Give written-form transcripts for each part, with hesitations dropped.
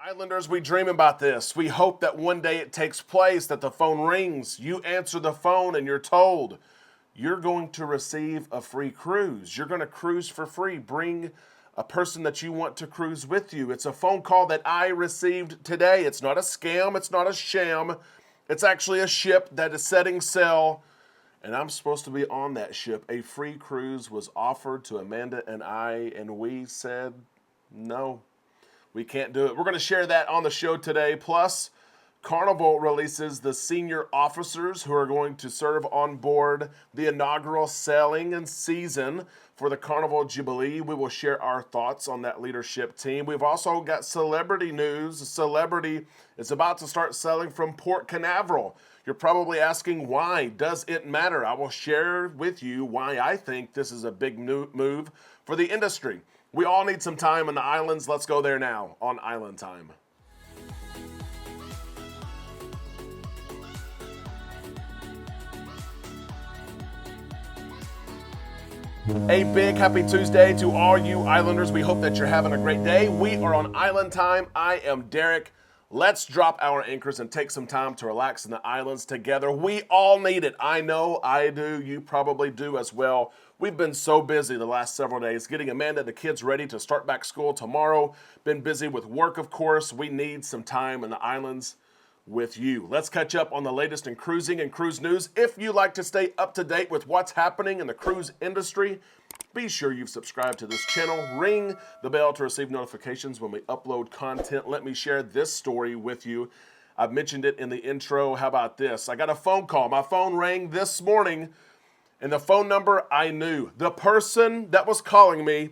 Islanders, we dream about this. We hope that one day it takes place, that the phone rings, you answer the phone, and you're told you're going to receive a free cruise. You're going to cruise for free. Bring a person that you want to cruise with you. It's a phone call that I received today. It's not a scam. It's not a sham. It's actually a ship that is setting sail, and I'm supposed to be on that ship. A free cruise was offered to Amanda and I, and we said no. We can't do it. We're going to share that on the show today. Plus, Carnival releases the senior officers who are going to serve on board the inaugural sailing and season for the Carnival Jubilee. We will share our thoughts on that leadership team. We've also got celebrity news. Celebrity is about to start sailing from Port Canaveral. You're probably asking, why does it matter? I will share with you why I think this is a big move for the industry. We all need some time in the islands. Let's go there now on Island Time. A big happy Tuesday to all you Islanders. We hope that you're having a great day. We are on Island Time. I am Derek. Let's drop our anchors and take some time to relax in the islands together. We all need it. I know I do. You probably do as well. We've been so busy the last several days getting Amanda and the kids ready to start back school tomorrow. Been busy with work, of course. We need some time in the islands with you. Let's catch up on the latest in cruising and cruise news. If you like to stay up to date with what's happening in the cruise industry, be sure you've subscribed to this channel. Ring the bell to receive notifications when we upload content. Let me share this story with you. I've mentioned it in the intro. How about this? I got a phone call. My phone rang this morning, and the phone number I knew. The person that was calling me,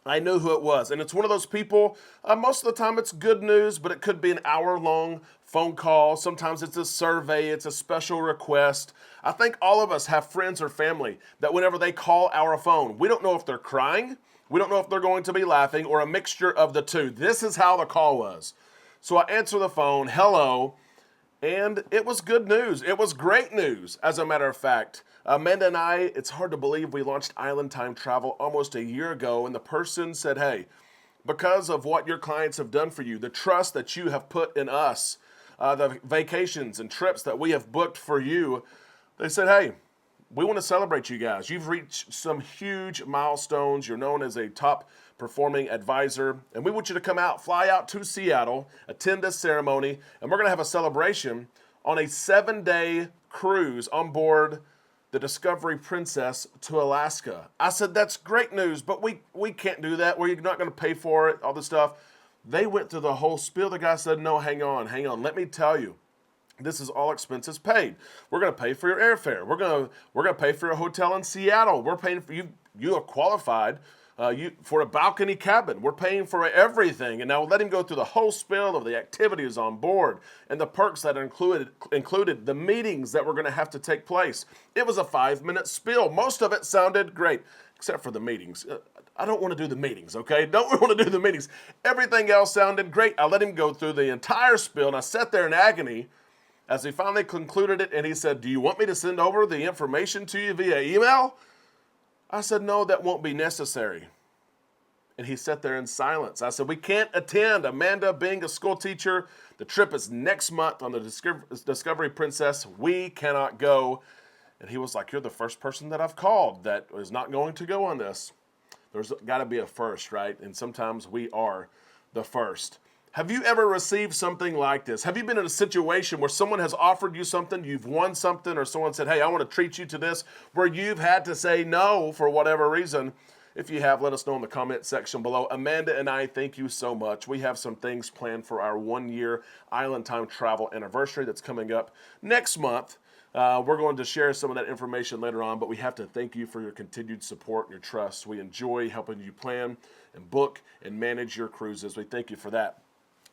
I knew who it was. And it's one of those people, most of the time it's good news, but it could be an hour-long phone call. Sometimes it's a survey, it's a special request. I think all of us have friends or family that whenever they call our phone, we don't know if they're crying, we don't know if they're going to be laughing, or a mixture of the two. This is how the call was. So I answer the phone, hello, and it was good news. It was great news, as a matter of fact. Amanda and I, it's hard to believe we launched Island Time Travel almost a year ago, and the person said, hey, because of what your clients have done for you, the trust that you have put in us, the vacations and trips that we have booked for you, they said, hey, we want to celebrate you guys. You've reached some huge milestones. You're known as a top performing advisor, and we want you to come out, fly out to Seattle, attend this ceremony, and we're going to have a celebration on a 7-day cruise on board the Discovery Princess to Alaska. I said, that's great news, but we can't do that. We're not going to pay for it, all this stuff. They went through the whole spiel. The guy said, no, hang on. Let me tell you. This is all expenses paid. We're going to pay for your airfare. We're going to pay for your hotel in Seattle. We're paying for you. You are qualified for a balcony cabin. We're paying for everything. And now let him go through the whole spiel of the activities on board and the perks that included the meetings that were going to have to take place. It was a 5-minute spiel. Most of it sounded great, except for the meetings. I don't want to do the meetings, okay? Don't want to do the meetings. Everything else sounded great. I let him go through the entire spiel, and I sat there in agony as he finally concluded it, and he said, do you want me to send over the information to you via email? I said, no, that won't be necessary. And he sat there in silence. I said, we can't attend. Amanda, being a school teacher, the trip is next month on the Discovery Princess. We cannot go. And he was like, you're the first person that I've called that is not going to go on this. There's got to be a first, right? And sometimes we are the first. Have you ever received something like this? Have you been in a situation where someone has offered you something, you've won something, or someone said, hey, I want to treat you to this, where you've had to say no for whatever reason? If you have, let us know in the comment section below. Amanda and I, thank you so much. We have some things planned for our 1-year Island Time Travel anniversary that's coming up next month. We're going to share some of that information later on, but we have to thank you for your continued support and your trust. We enjoy helping you plan and book and manage your cruises. We thank you for that.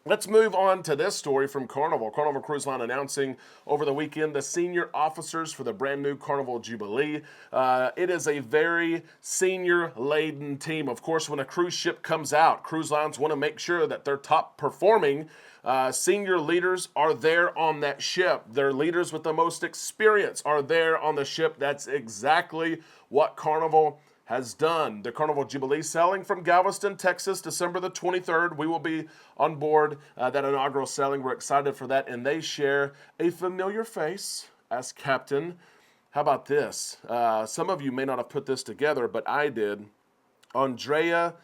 Let's move on to this story from Carnival. Carnival Cruise Line announcing over the weekend the senior officers for the brand new Carnival Jubilee. It is a very senior-laden team. Of course, when a cruise ship comes out, cruise lines want to make sure that their top performing senior leaders are there on that ship. Their leaders with the most experience are there on the ship. That's exactly what Carnival has done the Carnival Jubilee sailing from Galveston, Texas, December the 23rd. We will be on board that inaugural sailing. We're excited for that, and they share a familiar face as captain. How about this? Some of you may not have put this together, but I did. Andrea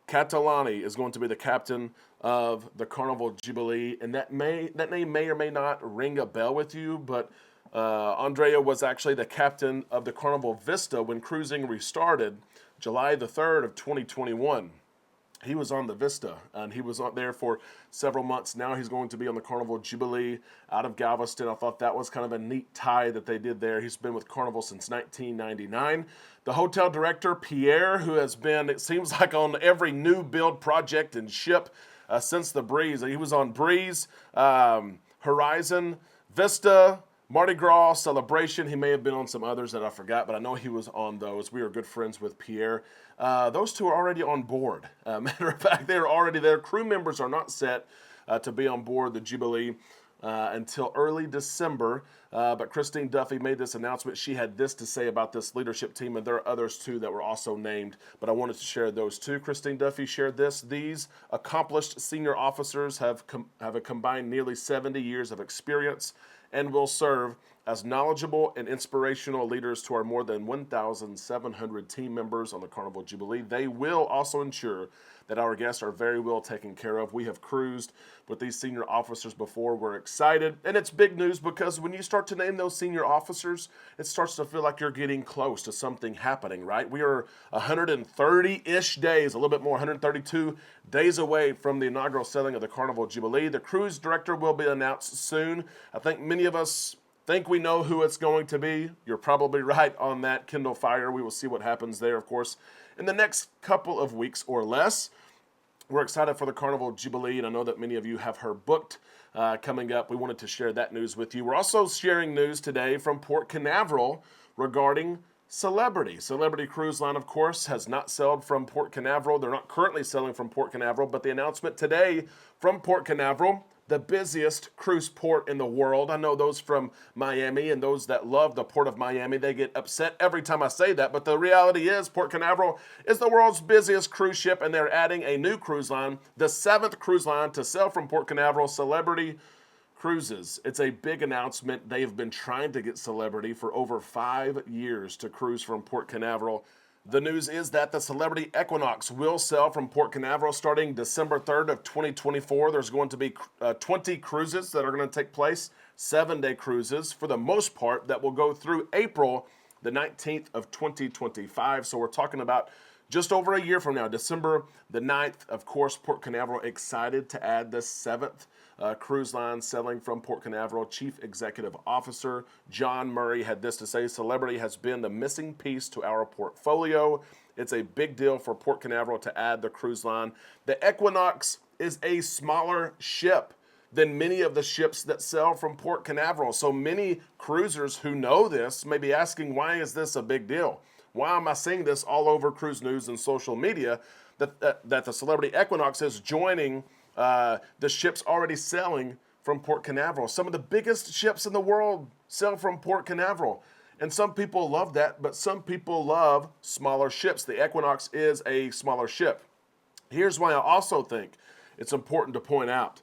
Catalani is going to be the captain of the Carnival Jubilee, and that name may or may not ring a bell with you, but Andrea was actually the captain of the Carnival Vista when cruising restarted July the 3rd of 2021. He was on the Vista, and he was there for several months. Now he's going to be on the Carnival Jubilee out of Galveston. I thought that was kind of a neat tie that they did there. He's been with Carnival since 1999. The hotel director, Pierre, who has been, it seems like, on every new build project and ship since the Breeze. He was on Breeze, Horizon, Vista, Mardi Gras, Celebration. He may have been on some others that I forgot, but I know he was on those. We are good friends with Pierre. Those two are already on board. Matter of fact, they are already there. Crew members are not set to be on board the Jubilee until early December. But Christine Duffy made this announcement. She had this to say about this leadership team, and there are others too that were also named, but I wanted to share those too. Christine Duffy shared this. These accomplished senior officers have a combined nearly 70 years of experience and will serve as knowledgeable and inspirational leaders to our more than 1,700 team members on the Carnival Jubilee. They will also ensure that our guests are very well taken care of. We have cruised with these senior officers before. We're excited, and it's big news because when you start to name those senior officers, it starts to feel like you're getting close to something happening, right? We are 130-ish days, a little bit more, 132 days away from the inaugural sailing of the Carnival Jubilee. The cruise director will be announced soon. I think many of us think we know who it's going to be. You're probably right on that, Kendall Fire. We will see what happens there, of course, in the next couple of weeks or less. We're excited for the Carnival Jubilee, and I know that many of you have her booked coming up. We wanted to share that news with you. We're also sharing news today from Port Canaveral regarding Celebrity. Celebrity Cruise Line, of course, has not sailed from Port Canaveral. They're not currently sailing from Port Canaveral, but the announcement today from Port Canaveral, the busiest cruise port in the world. I know those from Miami and those that love the port of Miami, they get upset every time I say that. But the reality is Port Canaveral is the world's busiest cruise ship, and they're adding a new cruise line, the 7th cruise line to sail from Port Canaveral, Celebrity Cruises. It's a big announcement. They've been trying to get Celebrity for over 5 years to cruise from Port Canaveral. The news is that the Celebrity Equinox will sail from Port Canaveral starting December 3rd of 2024. There's going to be 20 cruises that are going to take place, 7-day cruises for the most part, that will go through April the 19th of 2025. So we're talking about just over a year from now, December the 9th. Of course, Port Canaveral excited to add the 7th cruise line sailing from Port Canaveral. Chief Executive Officer John Murray had this to say: Celebrity has been the missing piece to our portfolio. It's a big deal for Port Canaveral to add the cruise line. The Equinox is a smaller ship than many of the ships that sail from Port Canaveral. So many cruisers who know this may be asking, why is this a big deal? Why am I seeing this all over cruise news and social media that the Celebrity Equinox is joining the ships already sailing from Port Canaveral? Some of the biggest ships in the world sail from Port Canaveral. And some people love that, but some people love smaller ships. The Equinox is a smaller ship. Here's why I also think it's important to point out.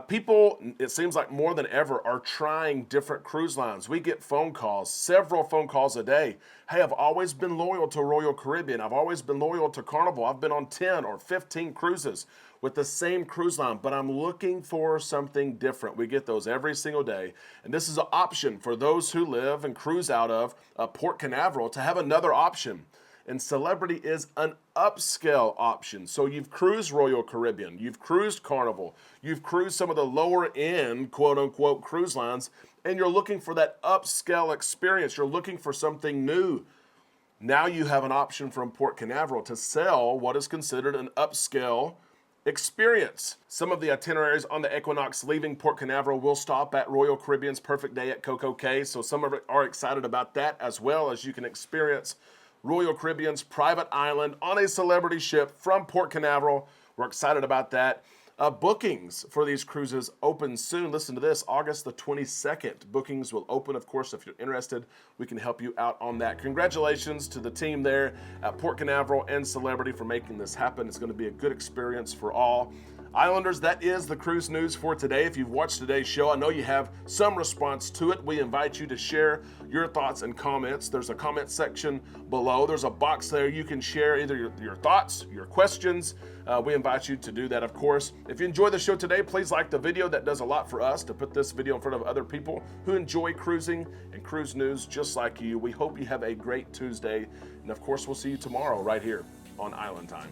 People, it seems like more than ever, are trying different cruise lines. We get phone calls, several phone calls a day. Hey, I've always been loyal to Royal Caribbean. I've always been loyal to Carnival. I've been on 10 or 15 cruises with the same cruise line, but I'm looking for something different. We get those every single day. And this is an option for those who live and cruise out of Port Canaveral to have another option. And Celebrity is an upscale option. So you've cruised Royal Caribbean, you've cruised Carnival, you've cruised some of the lower end, quote unquote, cruise lines, and you're looking for that upscale experience. You're looking for something new. Now you have an option from Port Canaveral to sell what is considered an upscale experience. Some of the itineraries on the Equinox leaving Port Canaveral will stop at Royal Caribbean's Perfect Day at Coco Cay. So some of it are excited about that, as well as you can experience Royal Caribbean's private island on a Celebrity ship from Port Canaveral. We're excited about that. Bookings for these cruises open soon. Listen to this, August the 22nd. Bookings will open, of course. If you're interested, we can help you out on that. Congratulations to the team there at Port Canaveral and Celebrity for making this happen. It's going to be a good experience for all. Islanders, that is the cruise news for today. If you've watched today's show, I know you have some response to it. We invite you to share your thoughts and comments. There's a comment section below. There's a box there you can share either your thoughts, your questions. We invite you to do that, of course. If you enjoyed the show today, please like the video. That does a lot for us to put this video in front of other people who enjoy cruising and cruise news just like you. We hope you have a great Tuesday. And of course, we'll see you tomorrow right here on Island Time.